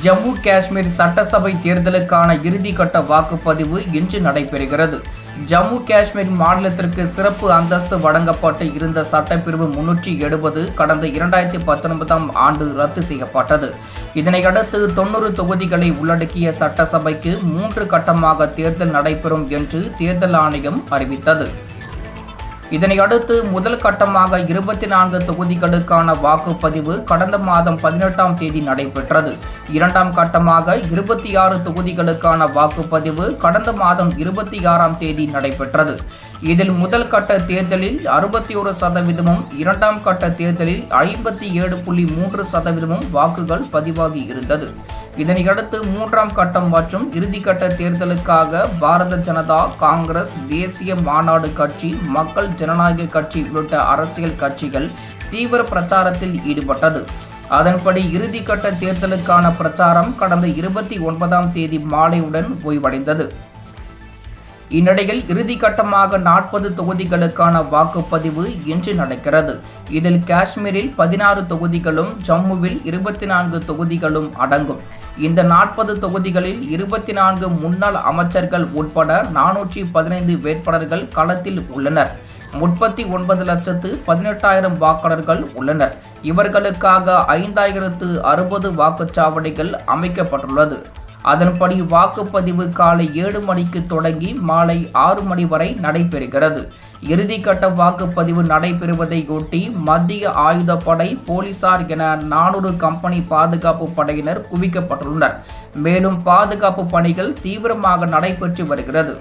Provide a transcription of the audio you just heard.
ஜம்மு காஷ்மீர் சட்டசபை தேர்தலுக்கான இறுதிக்கட்ட வாக்குப்பதிவு இன்று நடைபெறுகிறது. ஜம்மு காஷ்மீர் மாநிலத்திற்கு சிறப்பு அந்தஸ்து வழங்கப்பட்டு இருந்த சட்டப்பிரிவு 370 கடந்த 2019ஆம் ஆண்டு ரத்து செய்யப்பட்டது. இதனையடுத்து 90 தொகுதிகளை உள்ளடக்கிய சட்டசபைக்கு 3 கட்டமாக தேர்தல் நடைபெறும் என்று தேர்தல் ஆணையம் அறிவித்தது. இதனையடுத்து முதல் கட்டமாக 24 தொகுதிகளுக்கான வாக்குப்பதிவு கடந்த மாதம் 18ஆம் தேதி நடைபெற்றது. இரண்டாம் கட்டமாக 26 தொகுதிகளுக்கான வாக்குப்பதிவு கடந்த மாதம் 26ஆம் தேதி நடைபெற்றது. இதில் முதல் கட்ட தேர்தலில் 61%, இரண்டாம் கட்ட தேர்தலில் 57.3% வாக்குகள் பதிவாகி இருந்தது. இதனையடுத்து மூன்றாம் கட்டம் மற்றும் இறுதிக்கட்ட தேர்தலுக்காக பாரத ஜனதா, காங்கிரஸ், தேசிய மாநாடு கட்சி, மக்கள் ஜனநாயக கட்சி உள்ளிட்ட அரசியல் கட்சிகள் தீவிர பிரச்சாரத்தில் ஈடுபட்டது. அதன்படி இறுதிக்கட்ட தேர்தலுக்கான பிரச்சாரம் கடந்த 29ஆம் தேதி மாலையுடன் ஓய்வடைந்தது. இந்நிலையில் இறுதிக்கட்டமாக 40 தொகுதிகளுக்கான வாக்குப்பதிவு இன்று நடக்கிறது. இதில் காஷ்மீரில் 16 தொகுதிகளும், ஜம்முவில் 24 தொகுதிகளும் அடங்கும். இந்த 40 தொகுதிகளில் 24 முன்னாள் அமைச்சர்கள் உட்பட 415 வேட்பாளர்கள் களத்தில் உள்ளனர். 39,18,000 வாக்காளர்கள் உள்ளனர். இவர்களுக்காக 5,060 வாக்குச்சாவடிகள் அமைக்கப்பட்டுள்ளது. அதன்படி வாக்குப்பதிவு காலை 7 மணிக்கு தொடங்கி மாலை 6 மணி வரை நடைபெறுகிறது. இறுதிக்கட்ட வாக்குப்பதிவு நடைபெறுவதையொட்டி மத்திய ஆயுதப்படை, போலீசார் என 400 கம்பெனி பாதுகாப்பு படையினர் குவிக்கப்பட்டுள்ளனர். மேலும் பாதுகாப்பு பணிகள் தீவிரமாக நடைபெற்று வருகிறது.